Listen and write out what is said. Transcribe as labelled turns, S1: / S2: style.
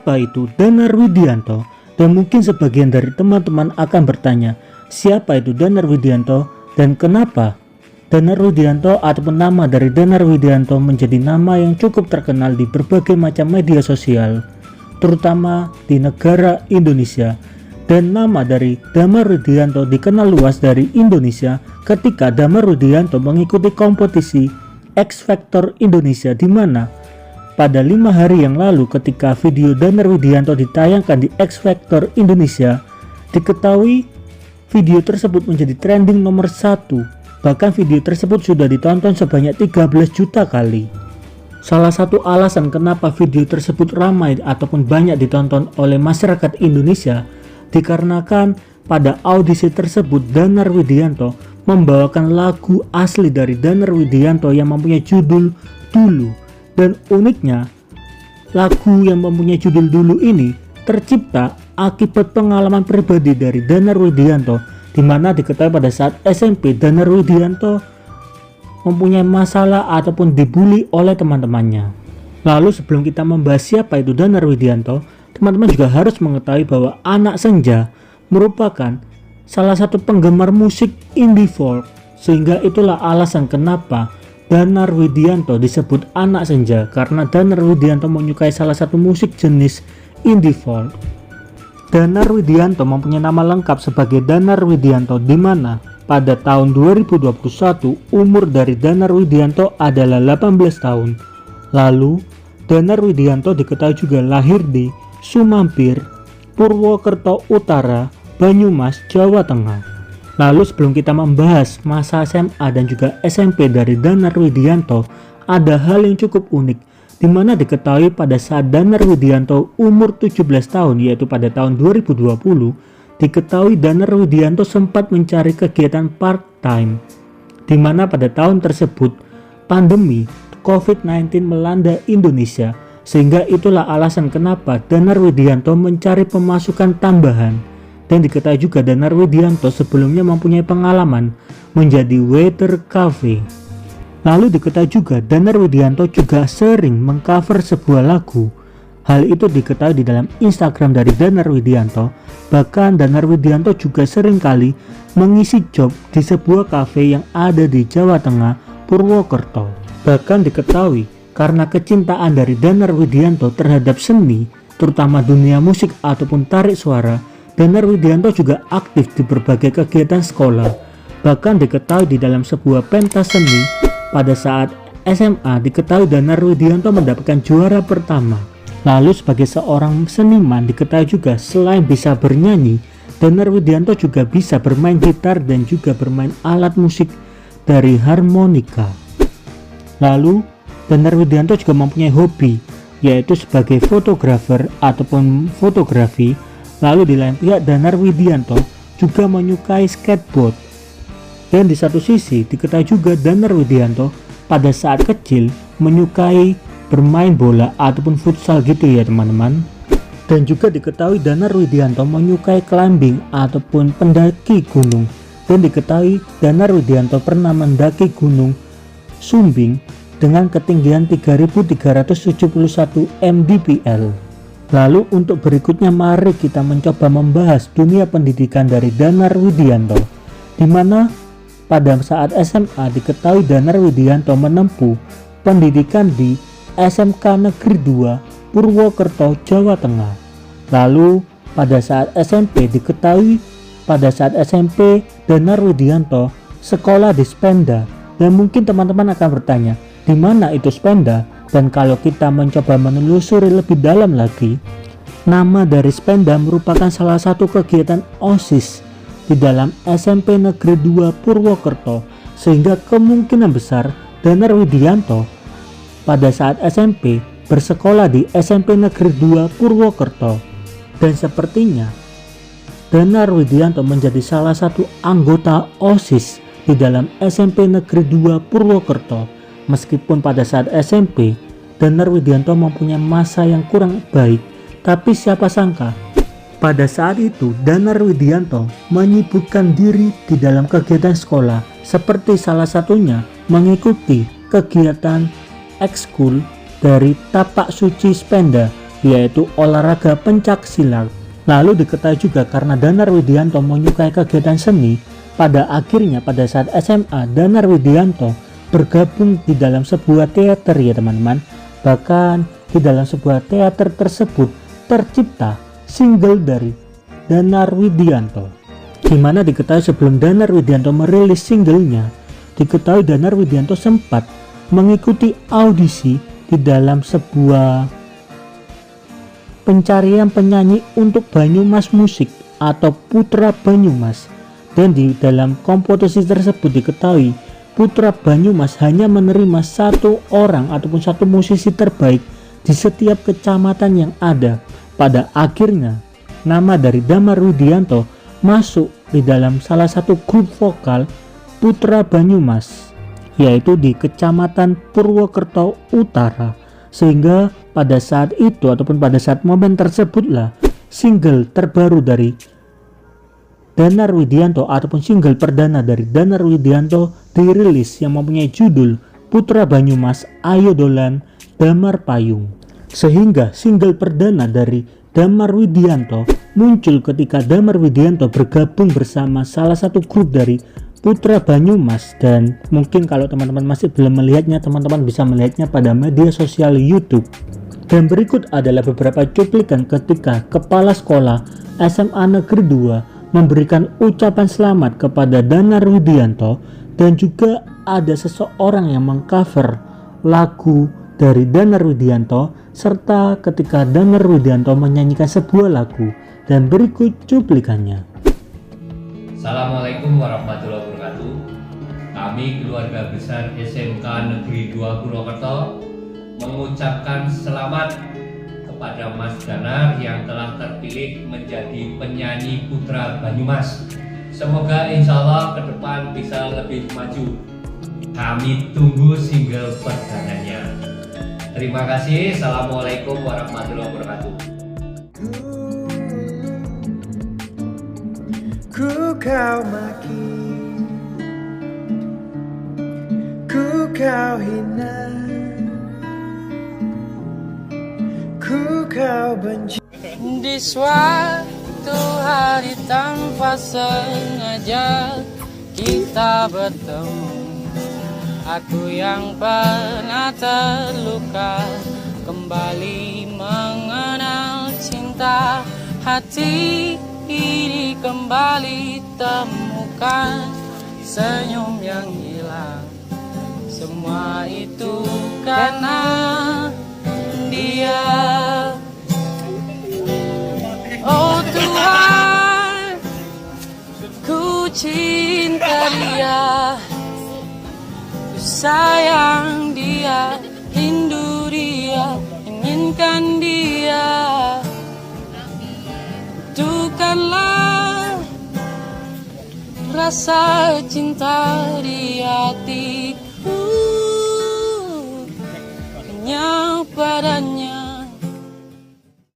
S1: siapa itu Danar Widianto? Dan mungkin sebagian dari teman-teman akan bertanya, siapa itu Danar Widianto dan kenapa Danar Widianto ataupun nama dari Danar Widianto menjadi nama yang cukup terkenal di berbagai macam media sosial, terutama di negara Indonesia. Dan nama dari Damar Widianto dikenal luas dari Indonesia ketika Damar Widianto mengikuti kompetisi X Factor Indonesia, di mana pada 5 hari yang lalu ketika video Danar Widianto ditayangkan di X Factor Indonesia, diketahui video tersebut menjadi trending nomor 1. Bahkan video tersebut sudah ditonton sebanyak 13 juta kali. Salah satu alasan kenapa video tersebut ramai ataupun banyak ditonton oleh masyarakat Indonesia dikarenakan pada audisi tersebut Danar Widianto membawakan lagu asli dari Danar Widianto yang mempunyai judul Dulu. Dan uniknya, lagu yang mempunyai judul Dulu ini tercipta akibat pengalaman pribadi dari Danar Widianto, di mana diketahui pada saat SMP Danar Widianto mempunyai masalah ataupun dibully oleh teman-temannya. Lalu sebelum kita membahas siapa itu Danar Widianto, teman-teman juga harus mengetahui bahwa anak senja merupakan salah satu penggemar musik indie folk, sehingga itulah alasan kenapa Danar Widianto disebut anak senja, karena Danar Widianto menyukai salah satu musik jenis indie folk. Danar Widianto mempunyai nama lengkap sebagai Danar Widianto, di mana pada tahun 2021 umur dari Danar Widianto adalah 18 tahun. Lalu Danar Widianto diketahui juga lahir di Sumampir, Purwokerto Utara, Banyumas, Jawa Tengah. Lalu sebelum kita membahas masa SMA dan juga SMP dari Danar Widianto, ada hal yang cukup unik, di mana diketahui pada saat Danar Widianto umur 17 tahun, yaitu pada tahun 2020, diketahui Danar Widianto sempat mencari kegiatan part-time, di mana pada tahun tersebut pandemi COVID-19 melanda Indonesia, sehingga itulah alasan kenapa Danar Widianto mencari pemasukan tambahan. Dan diketahui juga Danar Widianto sebelumnya mempunyai pengalaman menjadi waiter cafe. Lalu diketahui juga Danar Widianto juga sering mengcover sebuah lagu. Hal itu diketahui di dalam Instagram dari Danar Widianto. Bahkan Danar Widianto juga seringkali mengisi job di sebuah cafe yang ada di Jawa Tengah, Purwokerto. Bahkan diketahui karena kecintaan dari Danar Widianto terhadap seni, terutama dunia musik ataupun tarik suara, Danar Widianto juga aktif di berbagai kegiatan sekolah. Bahkan diketahui di dalam sebuah pentas seni pada saat SMA, diketahui Danar Widianto mendapatkan juara pertama. Lalu sebagai seorang seniman diketahui juga selain bisa bernyanyi, Danar Widianto juga bisa bermain gitar dan juga bermain alat musik dari harmonika. Lalu Danar Widianto juga mempunyai hobi, yaitu sebagai fotografer ataupun fotografi. Lalu di lain pihak Danar Widianto juga menyukai skateboard. Dan di satu sisi diketahui juga Danar Widianto pada saat kecil menyukai bermain bola ataupun futsal gitu ya teman-teman. Dan juga diketahui Danar Widianto menyukai climbing ataupun pendaki gunung. Dan diketahui Danar Widianto pernah mendaki gunung Sumbing dengan ketinggian 3.371 mdpl. Lalu untuk berikutnya mari kita mencoba membahas dunia pendidikan dari Danar Widianto, di mana pada saat SMA diketahui Danar Widianto menempuh pendidikan di SMK Negeri 2 Purwokerto, Jawa Tengah. Lalu pada saat SMP diketahui pada saat SMP Danar Widianto sekolah di Spenda. Dan mungkin teman-teman akan bertanya, di mana itu Spenda? Dan kalau kita mencoba menelusuri lebih dalam lagi, nama dari Spenda merupakan salah satu kegiatan OSIS di dalam SMP Negeri 2 Purwokerto, sehingga kemungkinan besar Danar Widianto pada saat SMP bersekolah di SMP Negeri 2 Purwokerto. Dan sepertinya Danar Widianto menjadi salah satu anggota OSIS di dalam SMP Negeri 2 Purwokerto. Meskipun pada saat SMP Danar Widianto mempunyai masa yang kurang baik, tapi siapa sangka pada saat itu Danar Widianto menyibukkan diri di dalam kegiatan sekolah, seperti salah satunya mengikuti kegiatan ekskul dari Tapak Suci Spenda, yaitu olahraga pencak silat. Lalu diketahui juga karena Danar Widianto menyukai kegiatan seni, pada akhirnya pada saat SMA Danar Widianto bergabung di dalam sebuah teater ya teman-teman. Bahkan di dalam sebuah teater tersebut tercipta single dari Danar Widianto, dimana diketahui sebelum Danar Widianto merilis singlenya, diketahui Danar Widianto sempat mengikuti audisi di dalam sebuah pencarian penyanyi untuk Banyumas Musik atau Putra Banyumas, dan di dalam kompetisi tersebut diketahui Putra Banyumas hanya menerima satu orang ataupun satu musisi terbaik di setiap kecamatan yang ada. Pada akhirnya nama dari Danar Widianto masuk di dalam salah satu grup vokal Putra Banyumas, yaitu di Kecamatan Purwokerto Utara, sehingga pada saat itu ataupun pada saat momen tersebutlah single terbaru dari Danar Widianto ataupun single perdana dari Danar Widianto dirilis yang mempunyai judul Putra Banyumas Ayo Dolan Damar Payung. Sehingga single perdana dari Danar Widianto muncul ketika Danar Widianto bergabung bersama salah satu grup dari Putra Banyumas, dan mungkin kalau teman-teman masih belum melihatnya, teman-teman bisa melihatnya pada media sosial YouTube. Dan berikut adalah beberapa cuplikan ketika Kepala Sekolah SMA Negeri 2 memberikan ucapan selamat kepada Danar Widianto, dan juga ada seseorang yang mengcover lagu dari Danar Widianto, serta ketika Danar Widianto menyanyikan sebuah lagu. Dan berikut cuplikannya.
S2: Assalamualaikum warahmatullahi wabarakatuh. Kami keluarga besar SMK Negeri 2 Purwokerto mengucapkan selamat kepada Mas Danar yang telah terpilih menjadi penyanyi Putra Banyumas. Semoga insya Allah ke depan bisa lebih maju. Kami tunggu single perdananya. Terima kasih. Assalamualaikum warahmatullahi wabarakatuh.
S3: Ku kau maki, ku kau hina, ku kau benci.
S4: Di suatu hari tanpa sengaja kita bertemu, aku yang pernah terluka kembali mengenal cinta. Hati ini kembali temukan senyum yang hilang. Semua itu karena dia. Oh Tuhan, ku cinta dia, ku sayang dia, rindu dia, inginkan dia. Bukanlah rasa cinta di hatiku hanya padanya.